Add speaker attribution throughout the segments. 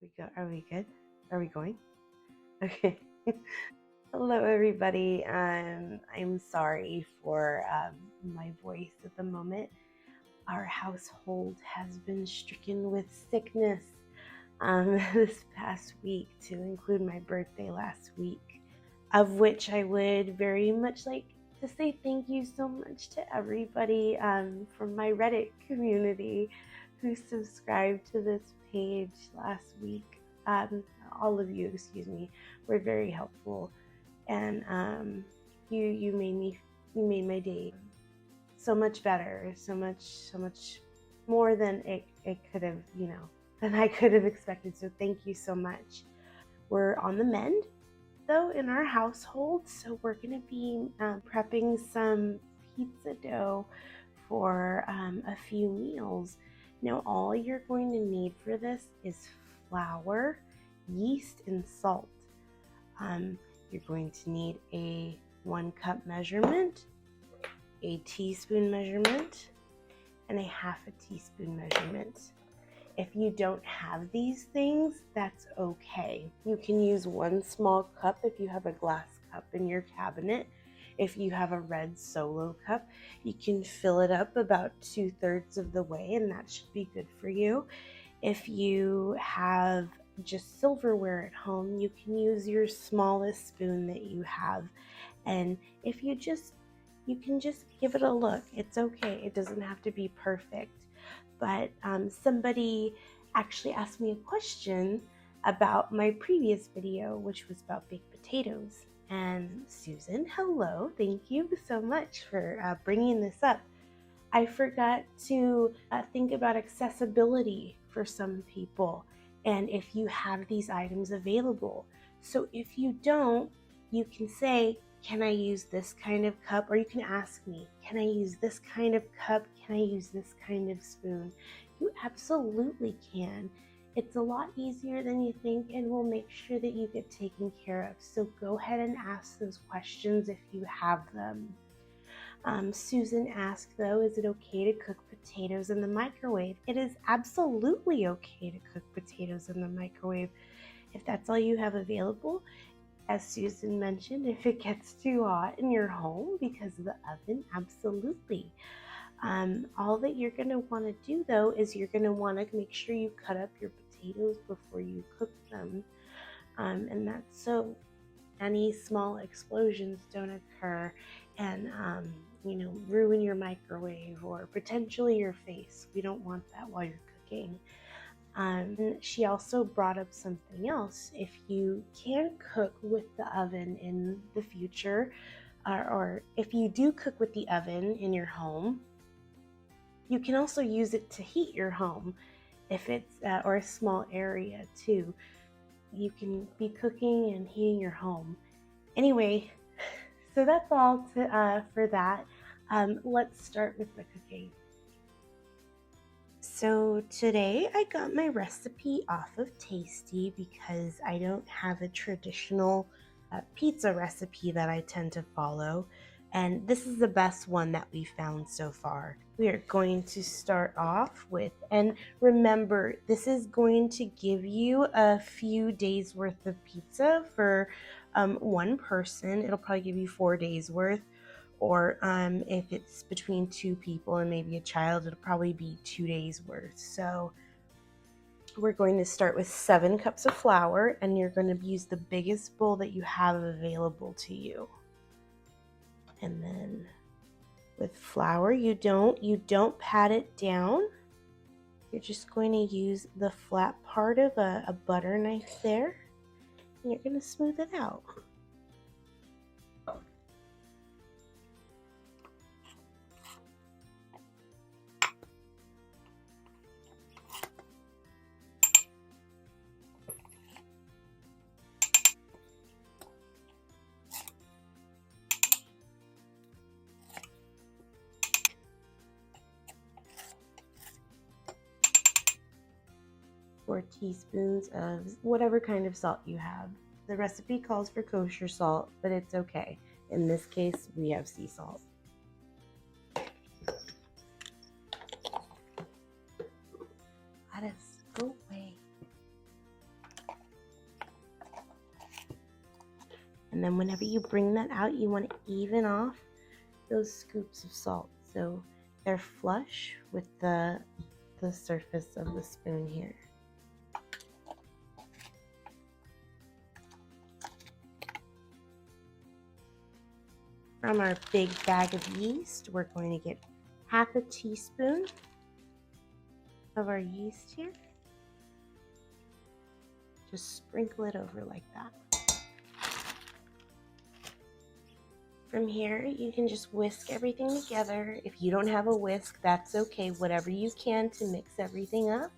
Speaker 1: We go. Are we good? Are we going? Okay. Hello, everybody. I'm sorry for my voice at the moment. Our household has been stricken with sickness this past week, to include my birthday last week, of which I would very much like to say thank you so much to everybody from my Reddit community who subscribed to this page last week. All of you, excuse me, were very helpful, and you made my day so much better, so much more than it could have, than I could have expected. So thank you so much. We're on the mend though in our household, so we're gonna be prepping some pizza dough for a few meals. Now all you're going to need for this is flour, yeast, and salt. You're going to need a 1 cup measurement, a teaspoon measurement, and a half a teaspoon measurement. If you don't have these things, that's okay. You can use 1 small cup if you have a glass cup in your cabinet. If you have a red Solo cup, you can fill it up about 2/3 of the way, and that should be good for you. If you have just silverware at home, you can use your smallest spoon that you have. And if you can just give it a look. It's okay. It doesn't have to be perfect. But somebody actually asked me a question about my previous video, which was about baked potatoes. And Susan, hello. Thank you so much for bringing this up. I forgot to think about accessibility for some people, and if you have these items available. So if you don't, you can say, can I use this kind of cup? Or you can ask me, can I use this kind of cup? Can I use this kind of spoon? You absolutely can. It's a lot easier than you think, and we'll make sure that you get taken care of. So go ahead and ask those questions if you have them. Susan asked, though, is it okay to cook potatoes in the microwave? It is absolutely okay to cook potatoes in the microwave if that's all you have available. As Susan mentioned, if it gets too hot in your home because of the oven, absolutely. All that you're going to want to do, though, is you're going to want to make sure you cut up your potatoes before you cook them. And that's so any small explosions don't occur and ruin your microwave or potentially your face. We don't want that while you're cooking. She also brought up something else. If you can cook with the oven in the future, or if you do cook with the oven in your home, you can also use it to heat your home, if it's or a small area too. You can be cooking and heating your home. Anyway, so that's all for that. Let's start with the cooking. So today I got my recipe off of Tasty because I don't have a traditional pizza recipe that I tend to follow. And this is the best one that we found so far. We are going to start off with, and remember, this is going to give you a few days worth of pizza for one person. It'll probably give you 4 days worth. Or if it's between 2 people and maybe a child, it'll probably be 2 days worth. So we're going to start with 7 cups of flour, and you're going to use the biggest bowl that you have available to you. And then with flour, you don't pat it down. You're just going to use the flat part of a butter knife there, and you're going to smooth it out. Or teaspoons of whatever kind of salt you have. The recipe calls for kosher salt, but it's okay. In this case, we have sea salt. Lettuce, go away. And then whenever you bring that out, you want to even off those scoops of salt so they're flush with the surface of the spoon here. From our big bag of yeast, we're going to get half a teaspoon of our yeast here. Just sprinkle it over like that. From here, you can just whisk everything together. If you don't have a whisk, that's okay. Whatever you can to mix everything up.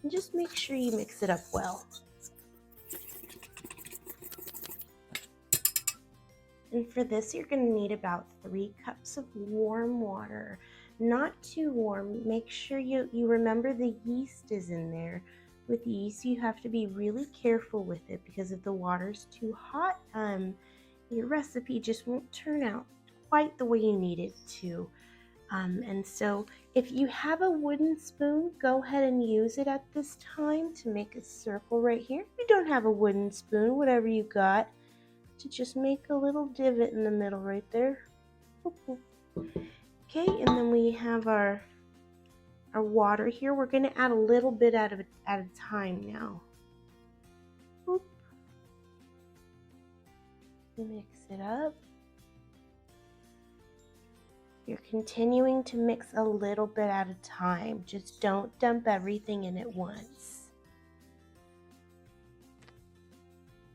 Speaker 1: And just make sure you mix it up well. And for this, you're going to need about 3 cups of warm water. Not too warm. Make sure you remember the yeast is in there. With yeast, you have to be really careful with it because if the water's too hot, your recipe just won't turn out quite the way you need it to. And so if you have a wooden spoon, go ahead and use it at this time to make a circle right here. If you don't have a wooden spoon, whatever you got, to just make a little divot in the middle right there. Okay, and then we have our water here. We're going to add a little bit at a time now. Boop. Mix it up. You're continuing to mix a little bit at a time. Just don't dump everything in at once.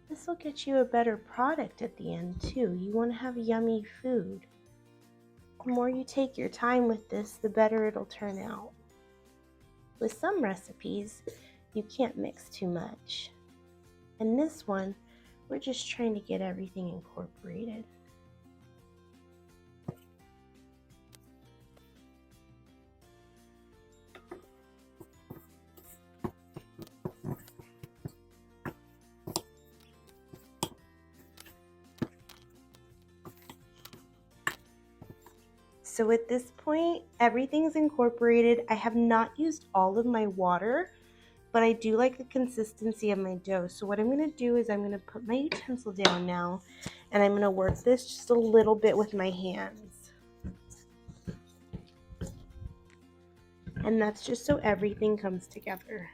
Speaker 1: This will get you a better product at the end too. You want to have yummy food. The more you take your time with this, the better it'll turn out. With some recipes, you can't mix too much. And this one, we're just trying to get everything incorporated. So at this point, everything's incorporated. I have not used all of my water, but I do like the consistency of my dough. So what I'm going to do is I'm going to put my utensil down now, and I'm going to work this just a little bit with my hands. And that's just so everything comes together.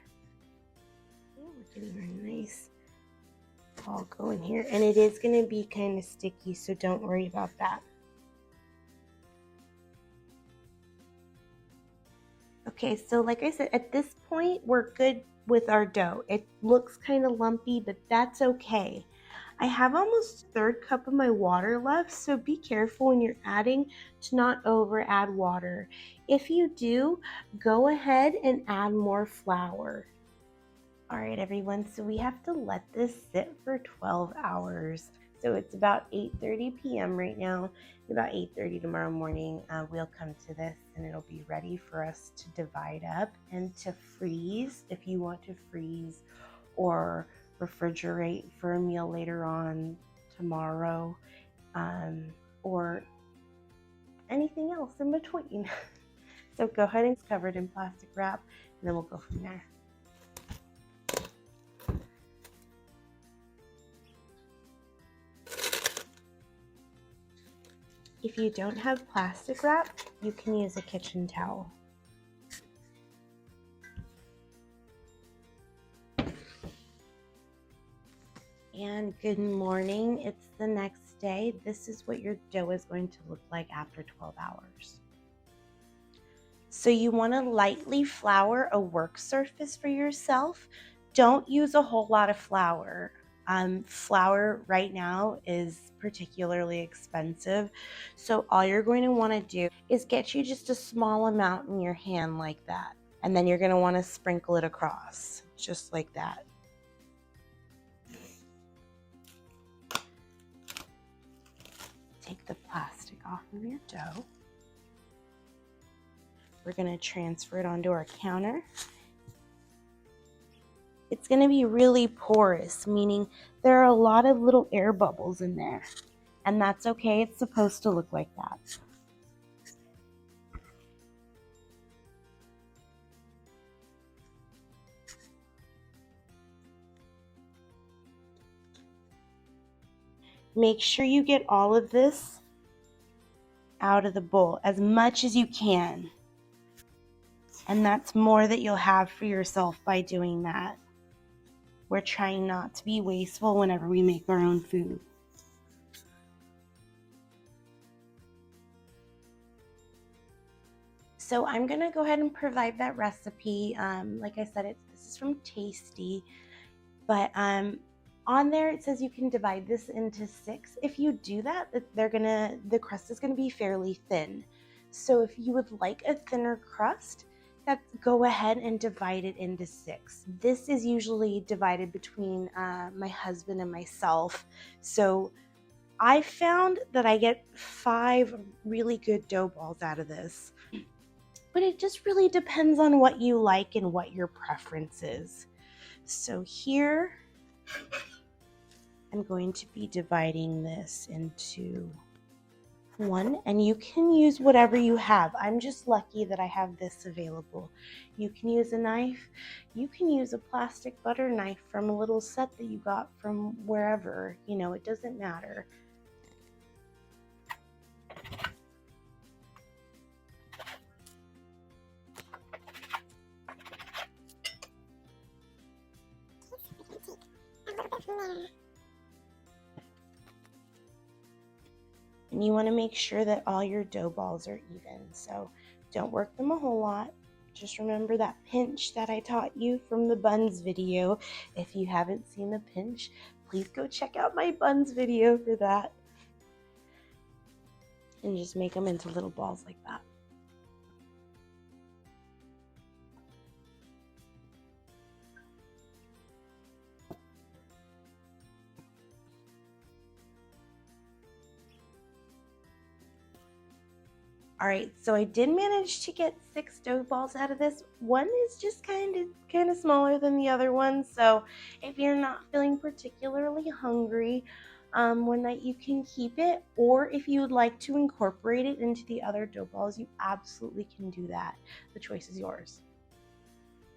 Speaker 1: Oh, we're getting a nice ball going here. And it is going to be kind of sticky, so don't worry about that. Okay, so like I said, at this point, we're good with our dough. It looks kind of lumpy, but that's okay. I have almost a 1/3 cup of my water left, so be careful when you're adding to not over add water. If you do, go ahead and add more flour. All right, everyone, so we have to let this sit for 12 hours. So it's about 8:30 p.m. right now. About 8:30 tomorrow morning, we'll come to this and it'll be ready for us to divide up and to freeze if you want to freeze or refrigerate for a meal later on tomorrow, or anything else in between. So go ahead and cover it in plastic wrap and then we'll go from there. If you don't have plastic wrap, you can use a kitchen towel. And good morning, it's the next day. This is what your dough is going to look like after 12 hours. So you want to lightly flour a work surface for yourself. Don't use a whole lot of flour. Flour right now is particularly expensive. So all you're going to want to do is get you just a small amount in your hand like that. And then you're going to want to sprinkle it across just like that. Take the plastic off of your dough. We're going to transfer it onto our counter. It's going to be really porous, meaning there are a lot of little air bubbles in there. And that's okay, it's supposed to look like that. Make sure you get all of this out of the bowl as much as you can. And that's more that you'll have for yourself by doing that. We're trying not to be wasteful whenever we make our own food. So I'm gonna go ahead and provide that recipe. Like I said, this is from Tasty, but on there it says you can divide this into 6. If you do that, the crust is gonna be fairly thin. So if you would like a thinner crust, go ahead and divide it into 6. This is usually divided between my husband and myself. So I found that I get 5 really good dough balls out of this. But it just really depends on what you like and what your preference is. So here, I'm going to be dividing this into 1, and you can use whatever you have. I'm just lucky that I have this available. You can use a knife. You can use a plastic butter knife from a little set that you got from wherever. You know, it doesn't matter. And you want to make sure that all your dough balls are even. So don't work them a whole lot. Just remember that pinch that I taught you from the buns video. If you haven't seen the pinch, please go check out my buns video for that. And just make them into little balls like that. All right, so I did manage to get 6 dough balls out of this. One is just kind of smaller than the other one, so if you're not feeling particularly hungry one night, you can keep it, or if you would like to incorporate it into the other dough balls, you absolutely can do that. The choice is yours.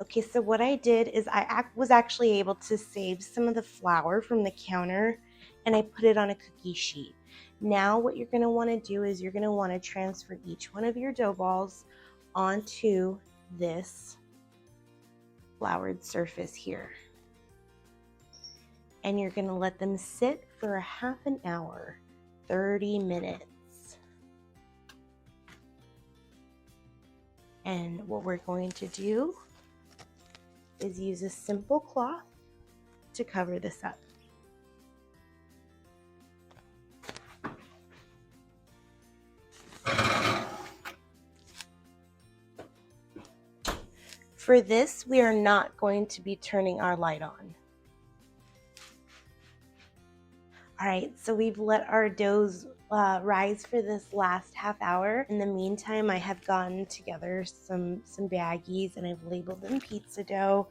Speaker 1: Okay, so what I did is I was actually able to save some of the flour from the counter, and I put it on a cookie sheet. Now what you're going to want to do is you're going to want to transfer each one of your dough balls onto this floured surface here. And you're going to let them sit for a half an hour, 30 minutes. And what we're going to do is use a simple cloth to cover this up. For this, we are not going to be turning our light on. All right, so we've let our doughs rise for this last half hour. In the meantime, I have gotten together some baggies, and I've labeled them pizza dough.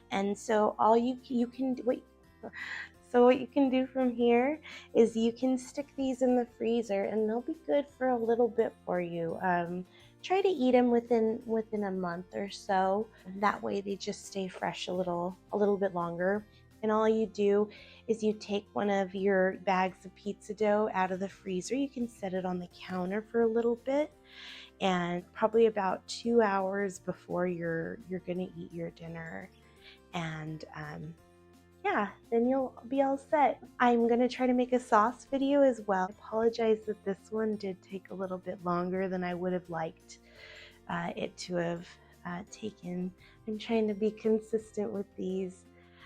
Speaker 1: And so all you can wait. So what you can do from here is you can stick these in the freezer, and they'll be good for a little bit for you. Try to eat them within a month or so. That way they just stay fresh a little bit longer. And all you do is you take one of your bags of pizza dough out of the freezer. You can set it on the counter for a little bit, and probably about 2 hours before you're gonna eat your dinner. And yeah, then you'll be all set. I'm gonna try to make a sauce video as well. I apologize that this one did take a little bit longer than I would have liked it to have taken. I'm trying to be consistent with these.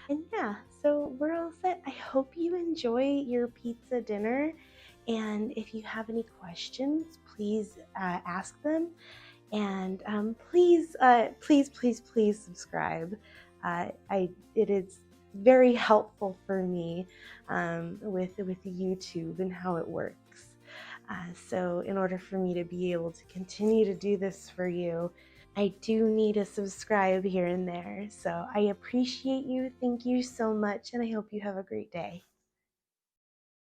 Speaker 1: And yeah, so we're all set. I hope you enjoy your pizza dinner. And if you have any questions, please ask them. And please subscribe. It is very helpful for me with YouTube and how it works. So in order for me to be able to continue to do this for you, I do need a subscribe here and there. So I appreciate you. Thank you so much, and I hope you have a great day.